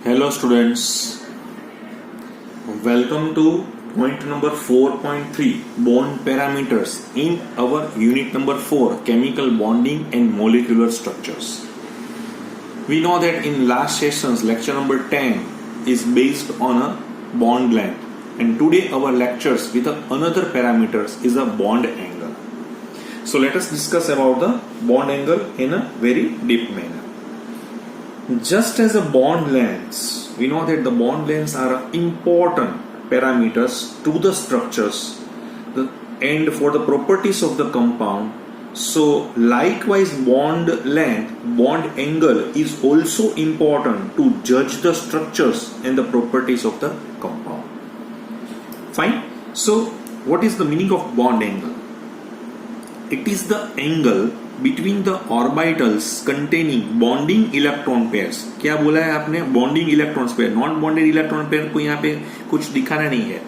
Hello students, welcome to point number 4.3 bond parameters in our unit number 4 chemical bonding and molecular structures. We know that in last sessions lecture number 10 is based on a bond length and today our lectures with another parameters is a bond angle. So let us discuss about the bond angle in a very deep manner. Just as a bond lengths, we know that the bond lengths are important parameters to the structures and for the properties of the compound. So likewise bond length, bond angle is also important to judge the structures and the properties of the compound. Fine. So what is the meaning of bond angle? It is the angle between the orbitals containing bonding electron pairs. क्या बोला है आपने? Bonding electron pair. Non bonded electron pair को यहाँ पे कुछ दिखाना नहीं है.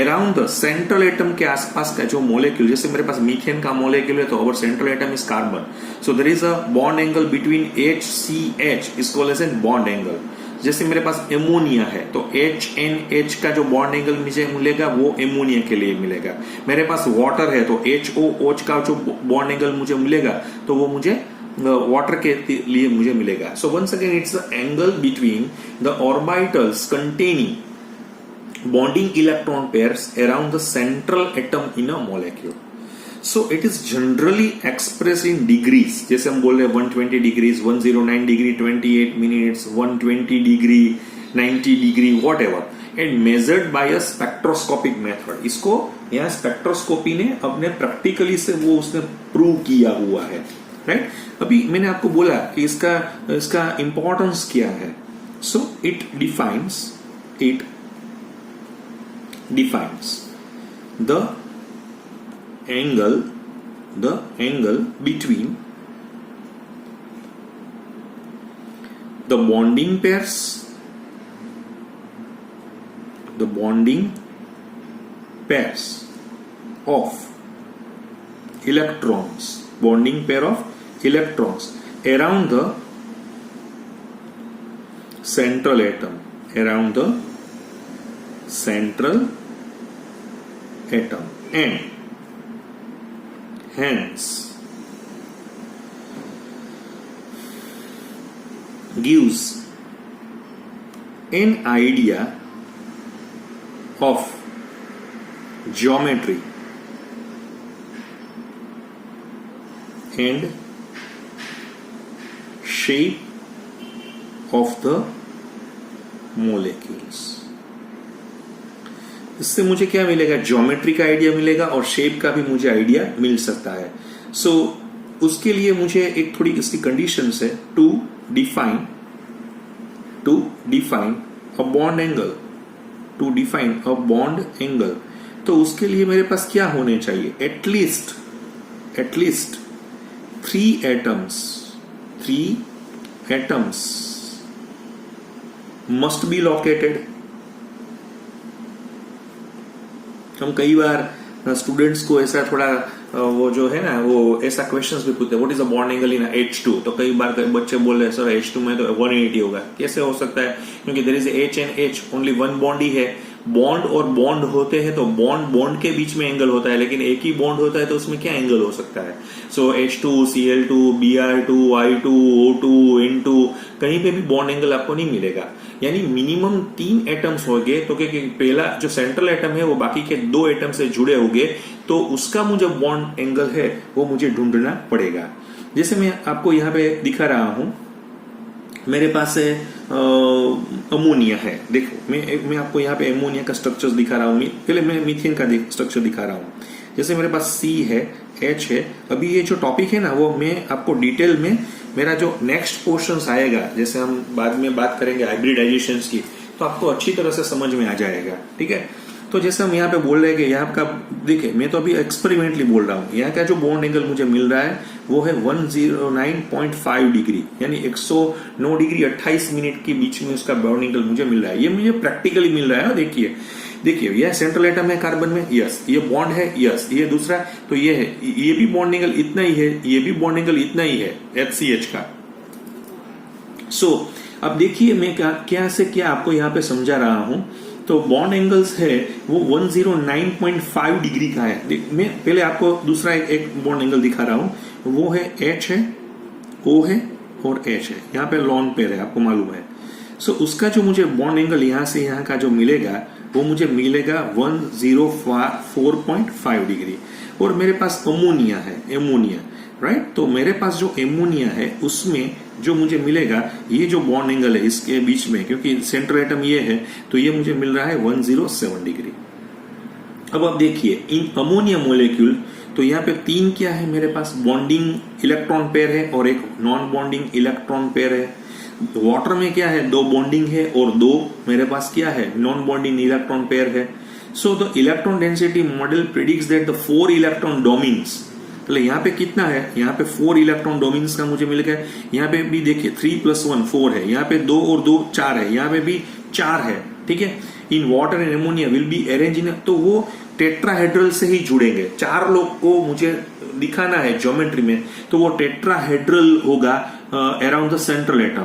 अराउंड द सेंट्रल एटम के आसपास का जो मोलेक्यूल, जैसे मेरे पास मीथेन का मोलेक्यूल है तो our central atom is carbon, so there is a bond angle between HCH is called as an bond angle. जैसे मेरे पास एमोनिया है तो HNH का जो बॉन्ड एंगल मुझे मिलेगा वो एमोनिया के लिए मिलेगा. मेरे पास वाटर है तो HOH का जो बॉन्ड एंगल मुझे मिलेगा तो वो मुझे वाटर के लिए मुझे मिलेगा. So once again it's the angle between the orbitals containing bonding electron pairs around the central atom in a molecule. So it is generally expressed in degrees. जैसे हम बोल रहे हैं 120 degrees, 109 degree, 28 minutes, 120 degree, 90 degree, whatever, and measured by a spectroscopic method. इसको यहाँ spectroscopy ने अपने practically से वो उसने प्रूव किया हुआ है, राइट? अभी मैंने आपको बोला कि इसका इंपॉर्टेंस क्या है. So it defines the angle between the bonding pairs of electrons, bonding pair of electrons around the central atom, and hence gives an idea of geometry and shape of the molecules. इससे मुझे क्या मिलेगा? Geometry का idea मिलेगा और shape का भी मुझे आइडिया मिल सकता है. सो उसके लिए मुझे एक थोड़ी इसकी कंडीशंस है. To define a bond angle, तो उसके लिए मेरे पास क्या होने चाहिए? At least three atoms must be located. हम कई बार स्टूडेंट्स को ऐसा थोड़ा वो जो है ना वो ऐसा क्वेश्चंस भी पूछते हैं, what is a bond angle in H2. तो कई बार बच्चे बोल रहे हैं सर H2 में तो 180 होगा. कैसे हो सकता है? क्योंकि there is H and H, only one bond ही है. बॉन्ड और बॉन्ड होते हैं तो बॉन्ड के बीच में एंगल होता है, लेकिन एक ही बॉन्ड होता है तो उसमें क्या एंगल हो सकता है? सो H2, Cl2, Br2, I2, O2, N2, कहीं पे भी बॉन्ड एंगल आपको नहीं मिलेगा. यानी मिनिमम 3 एटम्स होंगे तो कि पहला जो सेंट्रल एटम है वो बाकी के 2 एटम से जुड़े होंगे तो उसका मुझे बॉन्ड एंगल है वो मुझे ढूंढना पड़ेगा. जैसे मैं आपको यहाँ पे दिखा रहा हूं, मेरे पास है अमोनिया है. देखो मैं आपको यहाँ पे अमोनिया का स्ट्रक्चर दिखा रहा हूँ. पहले मैं मीथेन का स्ट्रक्चर दिखा रहा हूँ. जैसे मेरे पास C है, H है. अभी ये जो टॉपिक है ना वो मैं आपको डिटेल में मेरा जो नेक्स्ट पोर्शन आएगा, जैसे हम बाद में बात करेंगे हाइब्रिडाइजेशन की, तो आपको अच्छी तरह से समझ में आ जाएगा. ठीक है. तो जैसे हम यहाँ पे बोल रहे हैं कि यहाँ का देखिए, मैं तो अभी एक्सपेरिमेंटली बोल रहा हूँ, यहाँ का जो बॉन्ड एंगल मुझे मिल रहा है वो है 109.5 डिग्री, यानी 109 डिग्री 28 मिनट के बीच में उसका बॉन्ड एंगल मुझे मिल रहा है. ये मुझे प्रैक्टिकली मिल रहा है. देखिए यह सेंट्रल एटम है कार्बन में, यस. ये बॉन्ड है, यस. ये दूसरा तो ये है, ये भी बॉन्ड एंगल इतना ही है, ये भी बॉन्ड एंगल इतना ही है HCH का. सो अब देखिए मैं क्या से क्या आपको यहाँ पे समझा रहा हूं। तो बॉन्ड एंगल्स है वो 109.5 डिग्री का है। मैं पहले आपको दूसरा एक बॉन्ड एंगल दिखा रहा हूं, वो है H है, O है और H है। यहाँ पे लॉन पेयर है, आपको मालूम है। सो उसका जो मुझे बॉन्ड एंगल यहाँ से यहाँ का जो मिलेगा वो मुझे मिलेगा 104.5 डिग्री। और मेरे पास अमोनिया है, एमोनिया, राइट। तो मेरे पास जो एमोनिया है उसमें जो मुझे मिलेगा, ये जो बॉन्ड एंगल है इसके बीच में, क्योंकि सेंट्रल एटम ये है, तो ये मुझे मिल रहा है 107 डिग्री। अब आप देखिए इन अमोनिया मोलेक्यूल, तो यहाँ पे 3 क्या है मेरे पास, बॉन्डिंग इलेक्ट्रॉन पेयर है और एक नॉन बॉन्डिंग इलेक्ट्रॉन पेयर है। वाटर में क्या है, 2 बॉन्डिंग है और 2 मेरे पास क्या है, नॉन बॉन्डिंग इलेक्ट्रॉन पेयर है। So the electron density model predicts that the 4 electron domains, मतलब यहाँ पे कितना है, यहाँ पे 4 इलेक्ट्रॉन डोमेन्स का मुझे मिल गया। यहाँ पे भी देखिए 3 + 1 4 है, यहाँ पे 2 और 2 4 है, यहाँ पे भी 4 है, ठीक है। In water and ammonia will be arrange in, तो वो टेट्राहेड्रल से ही जुड़ेंगे। 4 लोग को मुझे दिखाना है ज्योमेट्री में, तो वो टेट्राहेड्रल होगा around the central atom.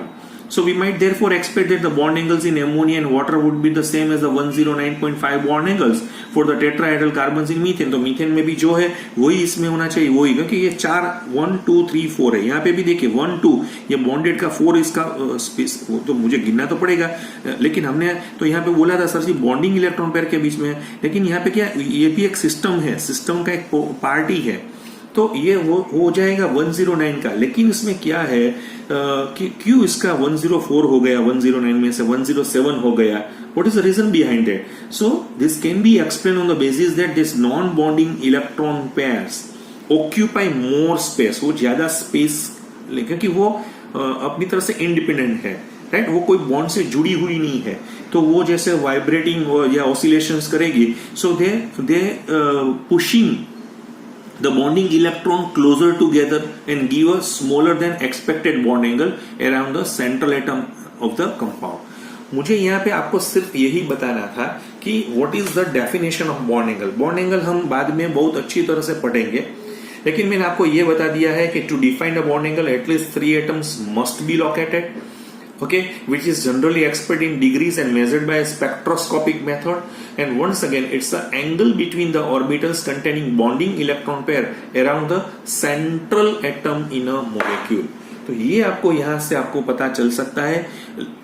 So we might therefore expect that the bond angles in ammonia and water would be the same as the 109.5 bond angles for the tetrahedral carbons in methane। तो methane में भी जो है वही इसमें होना चाहिए, वही, क्योंकि ये 4 1 2 3 4 है। यहाँ पे भी देखिए 1 2 ये बॉन्डेड का 4 इसका स्पेस, तो मुझे गिनना तो पड़ेगा। लेकिन हमने तो यहाँ पे बोला था सर जी बॉन्डिंग इलेक्ट्रॉन पेयर के बीच में है, लेकिन यहाँ पे क्या, ये भी एक सिस्टम है, सिस्टम का एक पार्टी है, तो ये वो हो जाएगा 109 का। लेकिन इसमें क्या है कि क्यों इसका 104 हो गया, 109 में से 107 हो गया, what is the reason behind it? So this can be explain on the basis that this non bonding electron pairs occupy more space, वो ज्यादा स्पेस, क्योंकि वो अपनी तरह से इंडिपेंडेंट है, राइट। वो कोई बॉन्ड से जुड़ी हुई नहीं है, तो वो जैसे वाइब्रेटिंग या ऑसिलेशंस करेगी, सो दे pushing the bonding electron closer together and give a smaller than expected bond angle around the central atom of the compound। मुझे यहाँ पे आपको सिर्फ यही बताना था कि what is the definition of bond angle। bond angle हम बाद में बहुत अच्छी तरह से पढ़ेंगे, लेकिन मैंने आपको ये बता दिया है कि to define a bond angle at least 3 atoms must be located, okay, which is generally expressed in degrees and measured by a spectroscopic method। And once again it's the angle between the orbitals containing bonding electron pair around the central atom in a molecule। तो ये आपको यहाँ से आपको पता चल सकता है।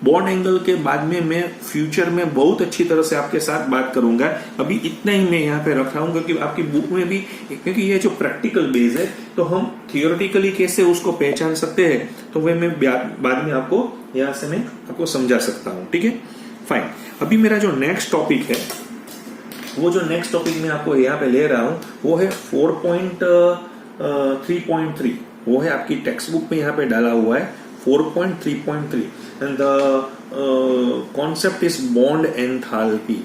बॉन्ड एंगल के बाद में मैं फ्यूचर में बहुत अच्छी तरह से आपके साथ बात करूंगा, अभी इतना ही मैं यहाँ पे रख रहा हूँ क्योंकि आपकी बुक में भी, क्योंकि ये जो प्रैक्टिकल बेस है तो हम थियोरेटिकली कैसे उसको पहचान सकते हैं, तो वह मैं बाद में आपको यहाँ से मैं आपको समझा सकता हूँ, ठीक है, फाइन। अभी मेरा जो नेक्स्ट टॉपिक है, वो जो नेक्स्ट टॉपिक मैं आपको यहाँ पे ले रहा हूँ वो है 4.3.3, वो है आपकी टेक्स्ट बुक में यहाँ पे डाला हुआ है 4.3.3 and the concept is bond enthalpy.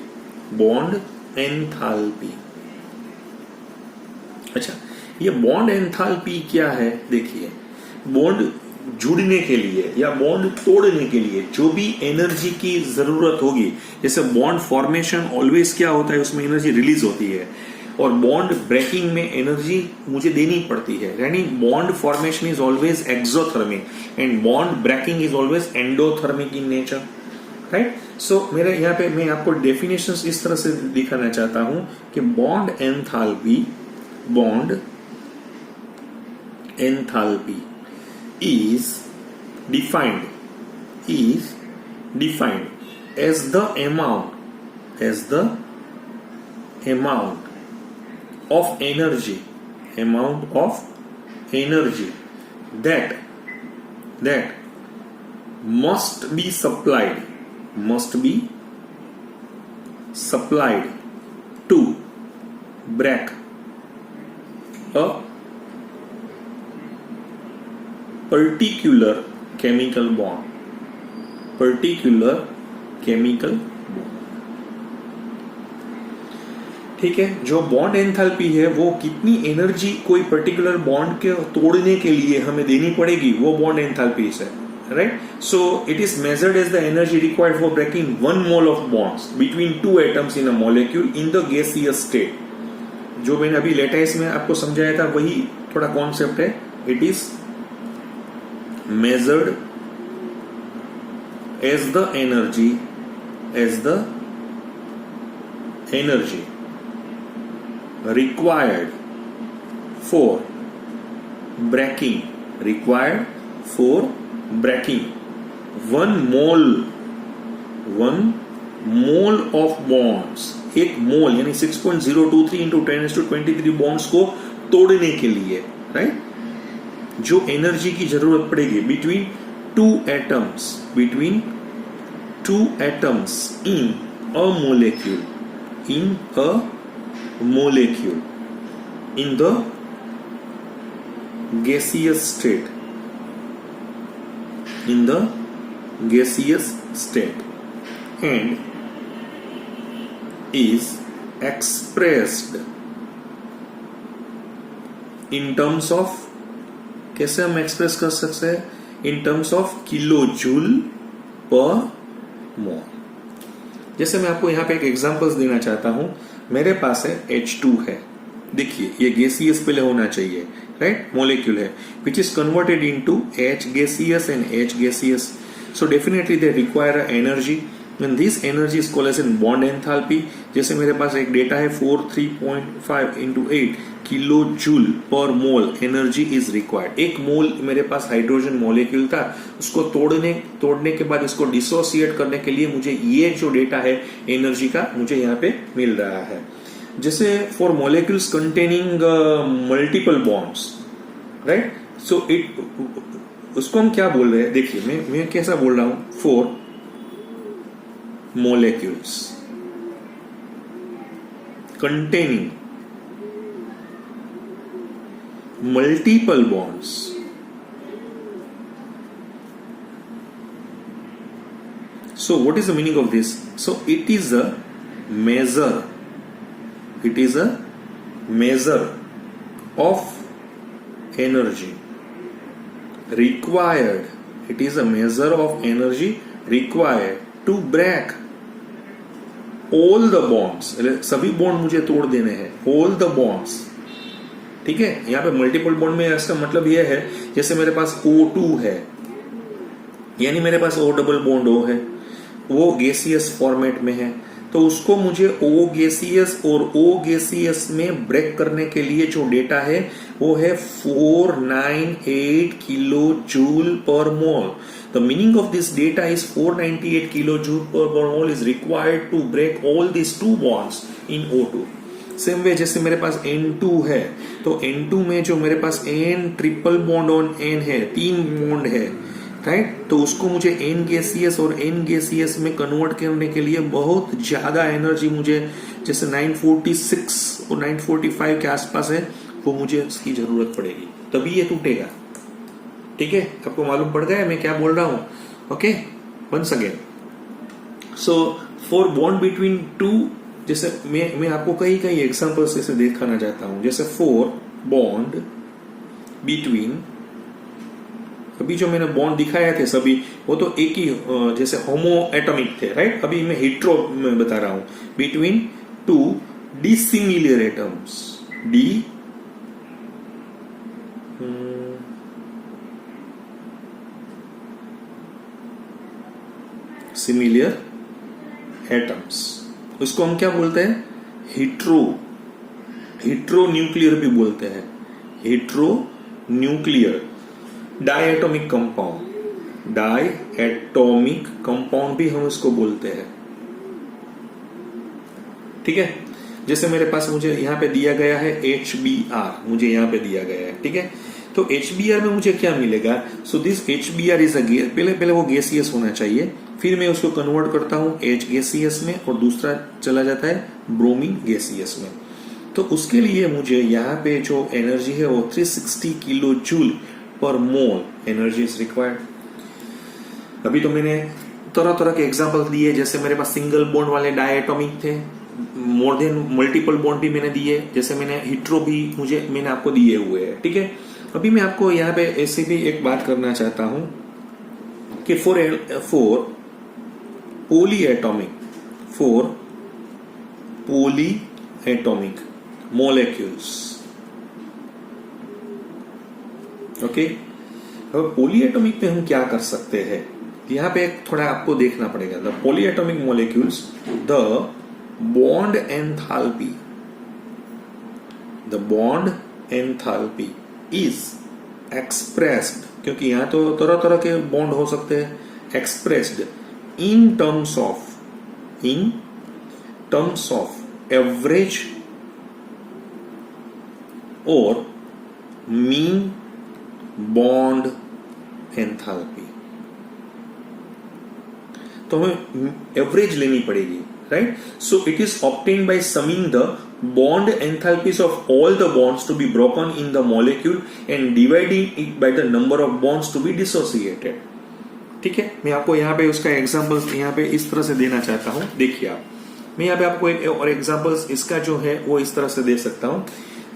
Bond enthalpy, अच्छा ये बॉन्ड एंथैल्पी क्या है, देखिए बॉन्ड जुड़ने के लिए या बॉन्ड तोड़ने के लिए जो भी एनर्जी की जरूरत होगी, जैसे बॉन्ड फॉर्मेशन ऑलवेज क्या होता है, उसमें एनर्जी रिलीज होती है, और बॉन्ड ब्रेकिंग में एनर्जी मुझे देनी पड़ती है, यानी bond formation is always exothermic and bond breaking is always endothermic in nature, right. So मेरे यहाँ पे मैं आपको डेफिनेशंस इस तरह से दिखाना चाहता हूं कि bond enthalpy is defined as the amount of energy that must be supplied to break a particular chemical bond। ठीक है, जो बॉन्ड एंथैल्पी है वो कितनी एनर्जी कोई पर्टिकुलर बॉन्ड के तोड़ने के लिए हमें देनी पड़ेगी, वो बॉन्ड एंथैल्पी है, right. So it is measured as the energy required for breaking 1 mole of bonds between 2 atoms in a molecule in the gaseous state. जो मैंने अभी लेटेस्ट में आपको समझाया था वही थोड़ा कॉन्सेप्ट है। It is measured as the energy required for breaking 1 mole of bonds, एक मोल यानी 6.023 इंटू 10⁻23 बॉन्ड्स को तोड़ने के लिए, राइट, जो एनर्जी की जरूरत पड़ेगी between two atoms in a molecule in the gaseous state and is expressed in terms of, कैसे हम एक्सप्रेस कर सकते हैं, in terms of kilo joule per mole. जैसे मैं आपको यहाँ पे एक एग्जांपल्स देना चाहता हूं, मेरे पास है H2 है, देखिए ये गैसियस पहले होना चाहिए, राइट, मोलिक्यूल है which is converted into H gaseous and H gaseous, so definitely they require energy and this energy is called as in bond enthalpy। जैसे मेरे पास एक डेटा है 43.5 into 8 kilo joule per mole energy is required. एक मोल मेरे पास hydrogen molecule था, उसको तोड़ने के बाद इसको डिसोसिएट करने के लिए मुझे ये जो डेटा है एनर्जी का मुझे यहाँ पे मिल रहा है। जैसे for molecules containing multiple bonds, right, so it, उसको हम क्या बोल रहे हैं, देखिए मैं कैसा बोल रहा हूं, for molecules containing multiple bonds, so what is the meaning of this? So it is a measure of energy required, it is a measure of energy required to break all the bonds, सभी bond मुझे तोड़ देने हैं, all the bonds, ठीक है। यहाँ पे multiple bond में इसका मतलब यह है, जैसे मेरे पास O2 है, यानी मेरे पास O डबल बॉन्ड O है, वो गैसियस फॉर्मेट में है, तो उसको मुझे O गैसियस और O गैसियस में ब्रेक करने के लिए जो डेटा है वो है 498 kilo joule per mole. The meaning of this data is 498 kilojoule per mole is required to break all these two bonds in O2. Same way जैसे मेरे पास N2 है, तो N2 में जो मेरे पास N triple bond on N है, 3 bond है, right, तो उसको मुझे N गैसियस और N गैसियस में कन्वर्ट करने के लिए बहुत ज्यादा एनर्जी मुझे, जैसे 946 और 945 के आसपास है, वो मुझे इसकी जरूरत पड़ेगी, तभी ये टूटेगा, ठीक है। आपको मालूम पड़ गया मैं क्या बोल रहा हूं, okay. Once again, so for bond between two, जैसे मैं आपको कई एग्जांपल्स ऐसे दिखाना चाहता हूं, जैसे फॉर बॉन्ड बिटवीन, अभी जो मैंने बॉन्ड दिखाया थे सभी वो तो एक ही, जैसे होमो एटॉमिक थे, राइट, अभी मैं हेट्रो में बता रहा हूं, between two dissimilar atoms, similar atoms, उसको हम क्या बोलते हैं, हेट्रो न्यूक्लियर भी बोलते हैं, हेट्रो न्यूक्लियर डायएटॉमिक कंपाउंड भी हम इसको बोलते हैं, ठीक है। जैसे मेरे पास मुझे यहाँ पे दिया गया है HBr, मुझे यहाँ पे दिया गया है, ठीक है, तो HBr में मुझे क्या मिलेगा, so this HBr is a gas, पहले वो गैसियस होना चाहिए, फिर मैं उसको कन्वर्ट करता हूं H गैसियस में और दूसरा चला जाता है ब्रोमीन गैसियस में, तो उसके लिए मुझे यहाँ पे जो एनर्जी है वो 360 kilo joule per mole energy is required. अभी तो मैंने तरह के एग्जांपल्स दिए, जैसे मेरे पास सिंगल बॉन्ड वाले डायएटॉमिक थे, मोर देन मल्टीपल बॉन्ड भी मैंने दिए, जैसे मैंने हेट्रो भी मैंने आपको दिए हुए हैं, ठीक है। अभी मैं आपको यहाँ पे ऐसे भी एक बात करना चाहता हूं कि फॉर polyatomic molecules, ओके। अब पॉलीएटॉमिक में हम क्या कर सकते हैं, यहाँ पे थोड़ा आपको देखना पड़ेगा. The polyatomic molecules, the bond enthalpy is expressed, क्योंकि यहाँ तो तरह तरह के बॉन्ड हो सकते हैं, expressed in terms of average और मीन बॉन्ड एंथैल्पी. तो हमें एवरेज लेनी पड़ेगी, right? So it is obtained by summing the bond enthalpies of all the bonds to be broken in the molecule and dividing it by the number of bonds to be dissociated. ठीक है, मैं आपको यहाँ पे उसका examples यहाँ पे इस तरह से देना चाहता हूँ. देखिए आप, मैं यहाँ पे आपको एक और एग्जांपल्स इसका जो है वो इस तरह से दे सकता हूँ.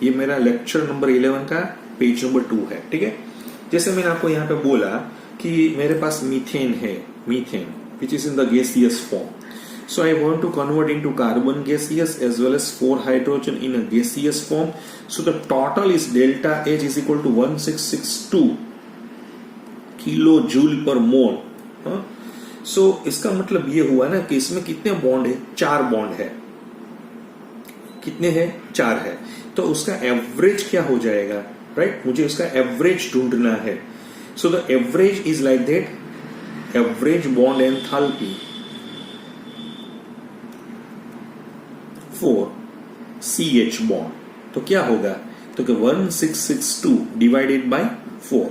ये मेरा लेक्चर नंबर 11 का पेज नंबर 2 है. ठीक है, जैसे मैंने आपको यहाँ पे बोला कि मेरे पास मीथेन है, methane which is in the gaseous form. So I want to convert into carbon gaseous as well as 4 hydrogen in a gaseous form. So the total is delta H is equal to 1662 kilojoule per mole. So इसका मतलब ये हुआ ना कि इसमें कितने bond है? 4 bond है. कितने हैं? 4 है. तो उसका एवरेज क्या हो जाएगा, राइट? मुझे उसका एवरेज ढूंढना है. So the average is like that, average bond enthalpy for CH bond. तो क्या होगा? तो 1662 डिवाइडेड बाय 4,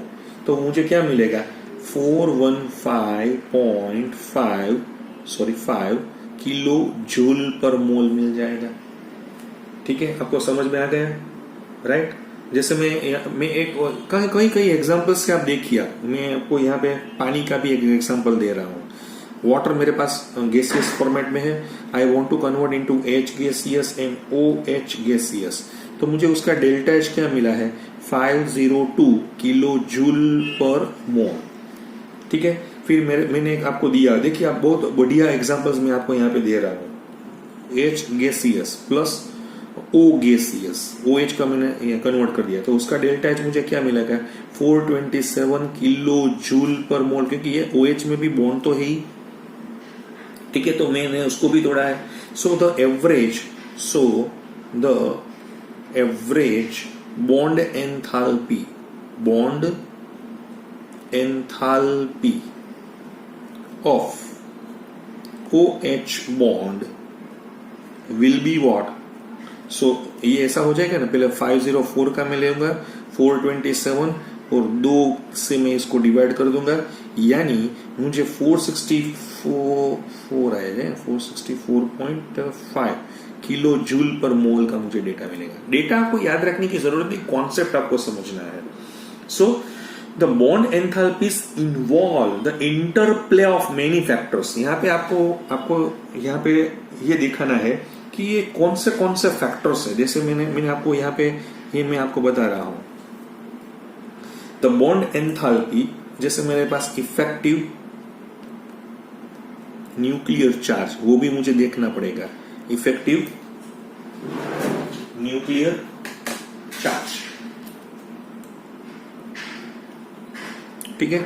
तो मुझे क्या मिलेगा? 415.5 किलो जूल पर मोल मिल जाएगा. ठीक है, आपको समझ में आ गया, राइट? जैसे मैं एक कई एग्जांपल्स के आप देखिए, मैं आपको यहाँ पे पानी का भी एक एग्जांपल दे रहा हूँ. वाटर मेरे पास गैसियस फॉर्मेट में है. I want to convert into H gaseous and OH gaseous. तो मुझे उसका डेल्टा H क्या मिला है? 502 किलो जूल पर मोल. ठीक है, फिर मैंने एक आपको दिया, देखिए आप, बहुत बढ़िया एग्जांपल्स मैं आपको यहाँ पे दे रहा हूँ. H gaseous plus O gaseous, OH का मैंने कन्वर्ट कर दिया, तो उसका डेल्टा H मुझे क्या मिलेगा? 427 किलो जूल पर मोल, क्योंकि ये OH में भी बॉन्ड तो है ही. ठीक है, तो मैंने उसको भी तोड़ा है. So the average bond enthalpy of OH bond will be what? So ये ऐसा हो जाएगा ना, पहले 504 का मैं लेऊंगा, 427 और 2 से मैं इसको डिवाइड कर दूंगा, यानी मुझे 464 आएगा, 464.5 किलो जूल पर मोल का मुझे डेटा मिलेगा. डेटा आपको याद रखने की जरूरत नहीं, कॉन्सेप्ट आपको समझना है. So the bond enthalpies involve the interplay of many factors. यहाँ पे आपको यहाँ पे ये दिखाना है कि ये कौन से फैक्टर्स है. जैसे मैंने आपको यहाँ पे ये मैं आपको बता रहा हूं. द बॉन्ड एंथैल्पी, जैसे मेरे पास इफेक्टिव न्यूक्लियर चार्ज, वो भी मुझे देखना पड़ेगा. इफेक्टिव न्यूक्लियर चार्ज, ठीक है.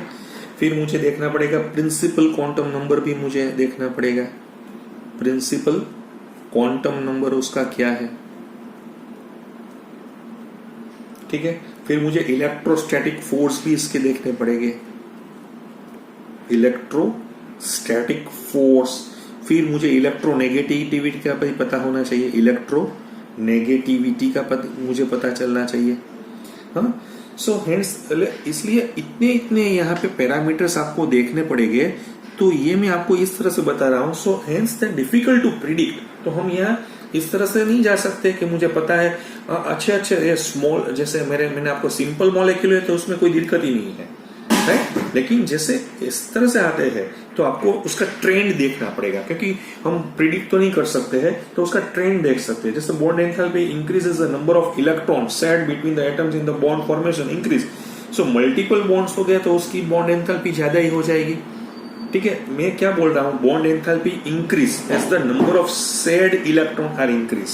फिर मुझे देखना पड़ेगा प्रिंसिपल क्वांटम नंबर, भी मुझे देखना पड़ेगा. प्रिंसिपल क्वांटम नंबर उसका क्या है, ठीक है. फिर मुझे इलेक्ट्रोस्टैटिक फोर्स भी इसके देखने पड़ेंगे, इलेक्ट्रोस्टैटिक फोर्स. फिर मुझे इलेक्ट्रोनेगेटिविटी का भी पता होना चाहिए, इलेक्ट्रोनेगेटिविटी का मुझे पता चलना चाहिए. हाँ, सो हेंस इसलिए इतने यहाँ पे पैरामीटर्स आपको देखने पड़ेंगे. तो ये मैं आपको इस तरह से बता रहा हूं. So hence that difficult to predict. तो हम यहाँ इस तरह से नहीं जा सकते कि मुझे पता है अच्छे स्मॉल, जैसे मैंने आपको सिंपल मॉलिक्यूल है तो उसमें कोई दिक्कत ही नहीं है, राइट. लेकिन जैसे इस तरह से आते हैं तो आपको उसका ट्रेंड देखना पड़ेगा, क्योंकि हम प्रिडिक्ट तो नहीं कर सकते हैं, तो उसका ट्रेंड देख सकते हैं. जैसे bond enthalpy increases the number of electrons shared between the atoms in the bond formation increase. So multiple bonds हो गए तो उसकी बॉन्ड एंथैल्पी ज्यादा ही हो जाएगी. ठीक है, मैं क्या बोल रहा हूं, bond enthalpy increase as the number of shared electron are increase.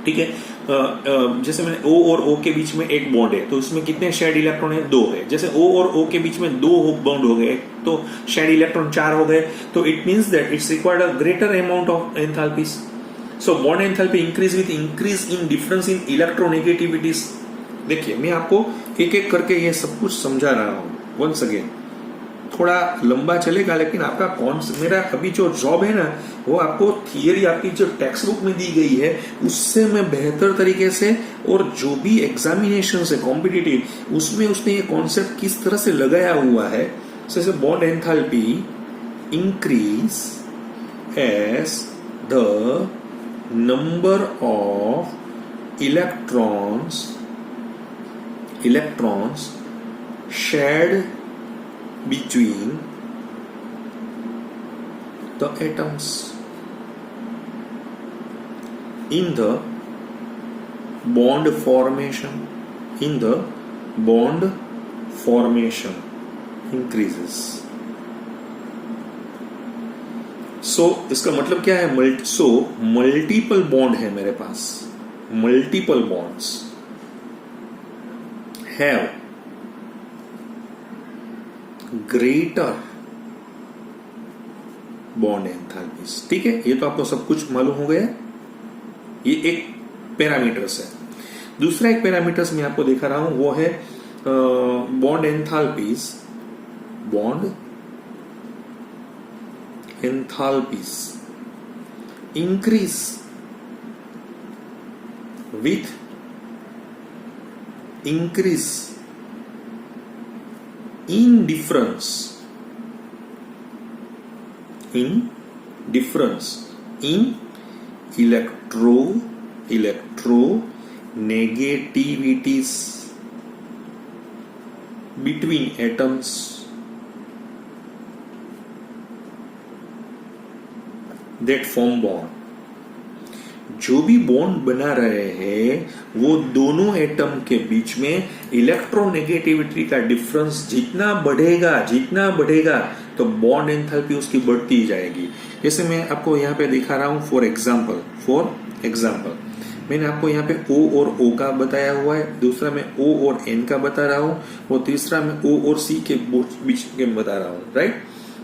ठीक है, जैसे मैंने O और O के बीच में एक बॉन्ड है तो उसमें कितने शेयर्ड इलेक्ट्रॉन है? 2 है। जैसे O और O के बीच में 2 बॉन्ड हो गए तो शेयर्ड इलेक्ट्रॉन 4 हो गए, तो it means that it's required a greater amount of enthalpies. So bond enthalpy increase with increase in difference in electronegativities. देखिए मैं आपको एक एक करके ये सब कुछ समझा रहा हूं। वंस अगेन थोड़ा लंबा चलेगा, लेकिन आपका मेरा अभी जो जॉब है ना वो आपको थियरी आपकी जो टेक्स्ट बुक में दी गई है उससे मैं बेहतर तरीके से, और जो भी एग्जामिनेशन है कॉम्पिटिटिव उसमें उसने ये कॉन्सेप्ट किस तरह से लगाया हुआ है। जैसे bond enthalpy increase as the number of electrons shared between the atoms in the bond formation increases. So इसका मतलब क्या है? मल्टीपल बॉन्ड है मेरे पास, multiple bonds have greater bond enthalpies. ठीक है, ये तो आपको सब कुछ मालूम हो गया। ये एक पैरामीटर्स है। दूसरा एक पैरामीटर्स मैं आपको दिखा रहा हूं वो है bond enthalpies increase with in difference in electronegativities between atoms that form bond. जो भी बॉन्ड बना रहे हैं वो दोनों एटम के बीच में इलेक्ट्रोनेगेटिविटी का डिफरेंस जितना बढ़ेगा तो बॉन्ड एंथैल्पी उसकी बढ़ती जाएगी। जैसे मैं आपको यहाँ पे दिखा रहा हूं फॉर एग्जाम्पल मैंने आपको यहाँ पे O और O का बताया हुआ है, दूसरा मैं O और N का बता रहा हूँ, और तीसरा मैं O और C के बीच के बता रहा हूँ, राइट।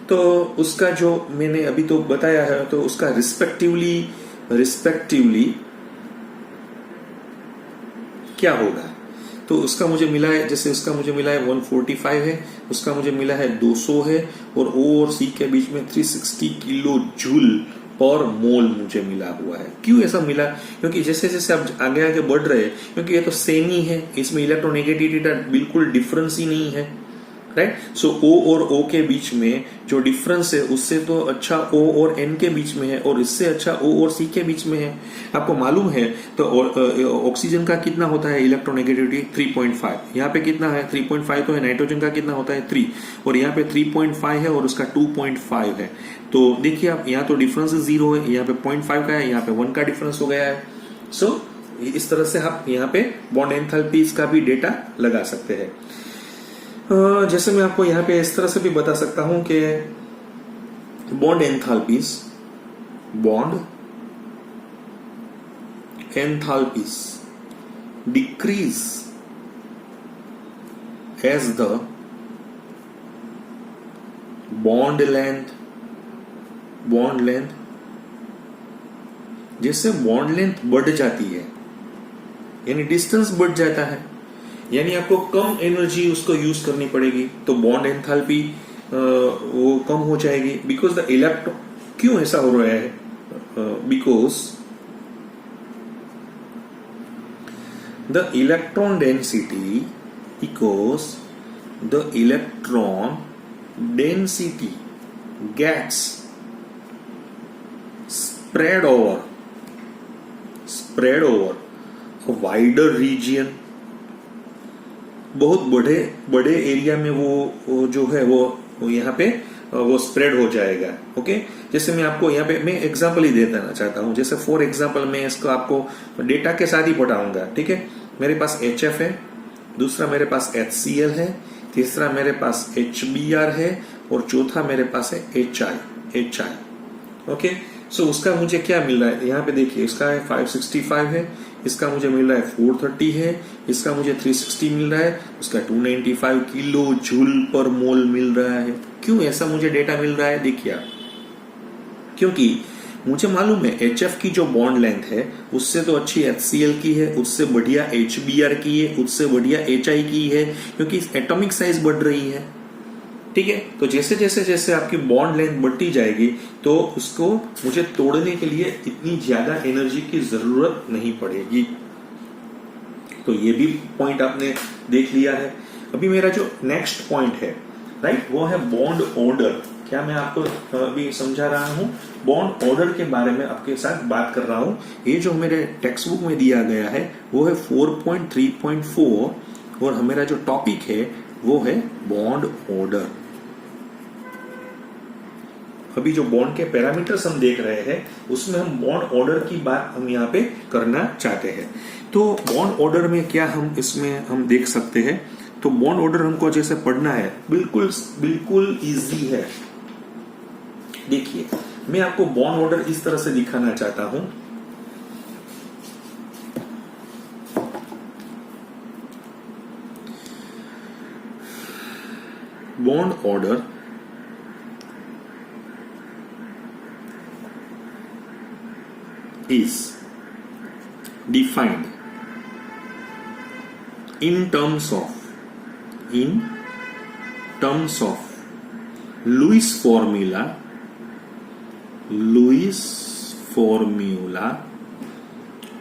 तो उसका जो मैंने अभी तो बताया है तो उसका रिस्पेक्टिवली क्या होगा, तो उसका मुझे मिला है, जैसे उसका मुझे मिला है 145 है, उसका मुझे मिला है 200 है, और O और C के बीच में 360 किलो जूल पर मोल मुझे मिला हुआ है। क्यों ऐसा मिला? क्योंकि जैसे जैसे आप आगे बढ़ रहे हैं, क्योंकि ये तो सेम ही है, इसमें इलेक्ट्रोनेगेटिविटी का बिल्कुल डिफरेंस ही नहीं है, राइट। सो O और O के बीच में जो डिफरेंस है उससे तो अच्छा O और N के बीच में है, और इससे अच्छा O और C के बीच में है। आपको मालूम है तो ऑक्सीजन का कितना होता है इलेक्ट्रोनेगेटिविटी? 3.5। यहाँ पे कितना है? 3.5 तो है। नाइट्रोजन का कितना होता है? 3, और यहाँ पे 3.5 है और उसका 2.5 है। तो देखिए आप, यहाँ तो डिफरेंस 0 है, यहाँ पे 0.5 का है, यहाँ पे 1 का डिफरेंस हो गया है। सो इस तरह से आप यहाँ पे बॉन्ड एंथैल्पीज का भी डेटा लगा सकते हैं। जैसे मैं आपको यहाँ पे इस तरह से भी बता सकता हूं कि bond enthalpies decrease as the bond length जैसे बॉन्ड लेंथ बढ़ जाती है, यानी डिस्टेंस बढ़ जाता है, यानी आपको कम एनर्जी उसको यूज करनी पड़ेगी, तो बॉन्ड एंथैल्पी वो कम हो जाएगी। बिकॉज द इलेक्ट्रॉन, क्यों ऐसा हो रहा है? Because the electron density gets spread over a wider region। बहुत बड़े एरिया में वो जो है वो यहाँ पे वो स्प्रेड हो जाएगा। ओके, जैसे मैं आपको यहाँ पे मैं एग्जांपल ही देना चाहता हूँ। जैसे फॉर एग्जांपल मैं इसको आपको डेटा के साथ ही पढ़ाऊंगा, ठीक है। मेरे पास HF है, दूसरा मेरे पास HCl है, तीसरा मेरे पास HBr है, और चौथा मेरे पास है HI। ओके, सो उसका मुझे क्या मिल रहा है यहाँ पे देखिए, इसका है 565 है, इसका मुझे मिल रहा है 430 है, इसका मुझे 360 मिल रहा है, उसका 295 किलो जूल पर मोल मिल रहा है। क्यों ऐसा मुझे डेटा मिल रहा है देखिए आप, क्योंकि मुझे मालूम है HF की जो बॉन्ड लेंथ है उससे तो अच्छी HCl की है, उससे बढ़िया HBr की है, उससे बढ़िया HI की है, क्योंकि एटॉमिक साइज बढ़ रही है। ठीक है, तो जैसे जैसे जैसे आपकी बॉन्ड लेंथ बढ़ती जाएगी तो उसको मुझे तोड़ने के लिए इतनी ज्यादा एनर्जी की जरूरत नहीं पड़ेगी। तो ये भी पॉइंट आपने देख लिया है। अभी मेरा जो नेक्स्ट पॉइंट है राइट, वो है बॉन्ड ऑर्डर। क्या मैं आपको अभी समझा रहा हूं? बॉन्ड ऑर्डर के बारे में आपके साथ बात कर रहा हूं। ये जो मेरे टेक्स्ट बुक में दिया गया है वो है 4.3.4 और मेरा जो टॉपिक है वो है बॉन्ड ऑर्डर। अभी जो बॉन्ड के पैरामीटर्स हम देख रहे हैं उसमें हम बॉन्ड ऑर्डर की बात हम यहाँ पे करना चाहते हैं। तो बॉन्ड ऑर्डर में क्या हम इसमें हम देख सकते हैं, तो बॉन्ड ऑर्डर हमको जैसे पढ़ना है बिल्कुल बिल्कुल इजी है। देखिए मैं आपको बॉन्ड ऑर्डर इस तरह से दिखाना चाहता हूं। Bond order is defined in terms of Lewis formula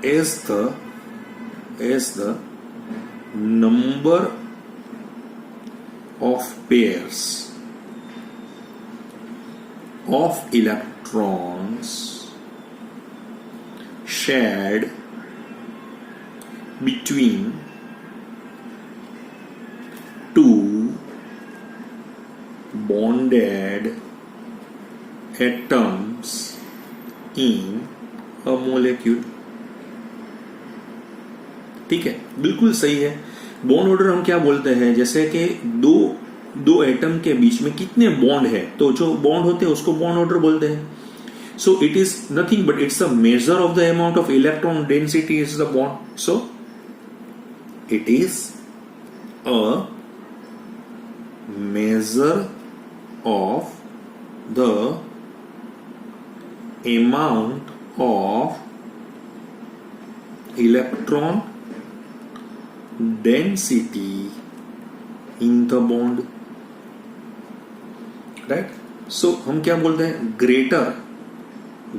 as the number of pairs of electrons shared between two bonded atoms in a molecule। ठीक है, बिल्कुल सही है। बॉन्ड ऑर्डर हम क्या बोलते हैं, जैसे कि दो एटम के बीच में कितने बॉन्ड है, तो जो बॉन्ड होते हैं उसको बॉन्ड ऑर्डर बोलते हैं। So it is nothing but it's a measure of the amount of electron density is the bond. So it is a measure of the amount of electron density in the bond, right? So हम क्या बोलते हैं,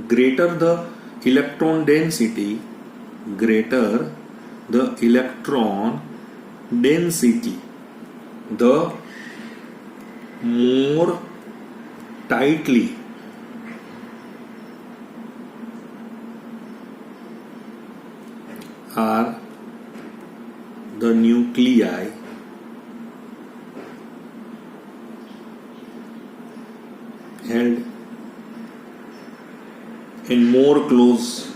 greater the electron density, the more tightly are the nuclei held and more close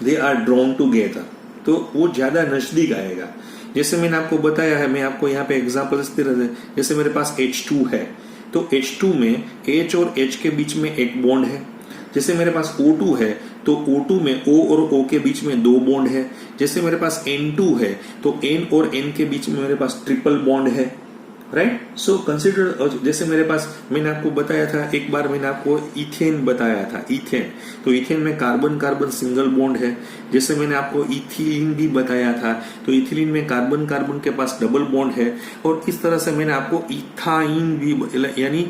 they are drawn together, तो वो ज्यादा नजदीक आएगा। जैसे मैंने आपको बताया है, मैं आपको यहाँ पे एग्जांपल इस तरह से, जैसे मेरे पास H2 है तो H2 में H और H के बीच में एक बॉन्ड है। जैसे मेरे पास O2 है तो O2 में O और O के बीच में दो बॉन्ड है। जैसे मेरे पास N2 है तो N और N के बीच में मेरे पास ट्रिपल बॉन्ड है, राइट। सो कंसिडर, जैसे मेरे पास, मैंने आपको बताया था एक बार, मैंने आपको इथेन बताया था, इथेन, तो इथेन में कार्बन कार्बन सिंगल बॉन्ड है। जैसे मैंने आपको इथिलीन भी बताया था, तो इथिलीन में कार्बन कार्बन के पास डबल बॉन्ड है। और इस तरह से मैंने आपको इथाइन भी यानी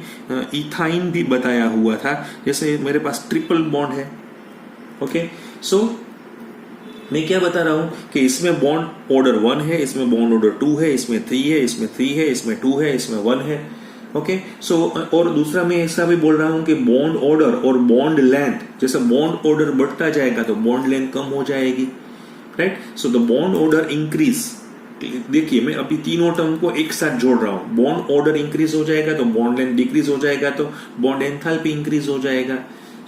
इथाइन भी बताया हुआ था, जैसे मेरे पास ट्रिपल बॉन्ड है। ओके, सो मैं क्या बता रहा हूं कि इसमें बॉन्ड ऑर्डर 1 है, इसमें बॉन्ड ऑर्डर 2 है, इसमें 3 है, इसमें 3 है, इसमें 2 है, इसमें 1 है। ओके, सो और दूसरा मैं ऐसा भी बोल रहा हूं कि बॉन्ड ऑर्डर और बॉन्ड लेंथ, जैसे बॉन्ड ऑर्डर बढ़ता जाएगा तो बॉन्ड लेंथ कम हो जाएगी, right. So the bond order increase, देखिए मैं अभी तीनों टर्म को एक साथ जोड़ रहा हूं। बॉन्ड ऑर्डर इंक्रीज हो जाएगा तो बॉन्ड लेंथ डिक्रीज हो जाएगा, तो बॉन्ड एंथैल्पी इंक्रीज हो जाएगा।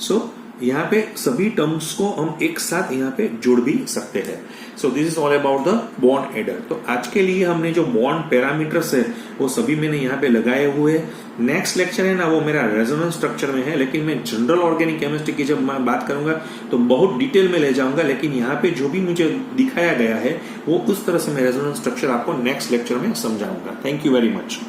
सो यहाँ पे सभी टर्म्स को हम एक साथ यहाँ पे जोड़ भी सकते हैं. So this is all about the bond adder. तो आज के लिए हमने जो बॉन्ड पैरामीटर्स है वो सभी मैंने यहाँ पे लगाए हुए हैं. नेक्स्ट लेक्चर है ना वो मेरा रेजोनेंस स्ट्रक्चर में है, लेकिन मैं जनरल ऑर्गेनिक केमिस्ट्री की जब मैं बात करूंगा तो बहुत डिटेल में ले जाऊंगा. लेकिन यहाँ पे जो भी मुझे दिखाया गया है वो उस तरह से मैं रेजोनेंस स्ट्रक्चर आपको नेक्स्ट लेक्चर में समझाऊंगा. Thank you very much.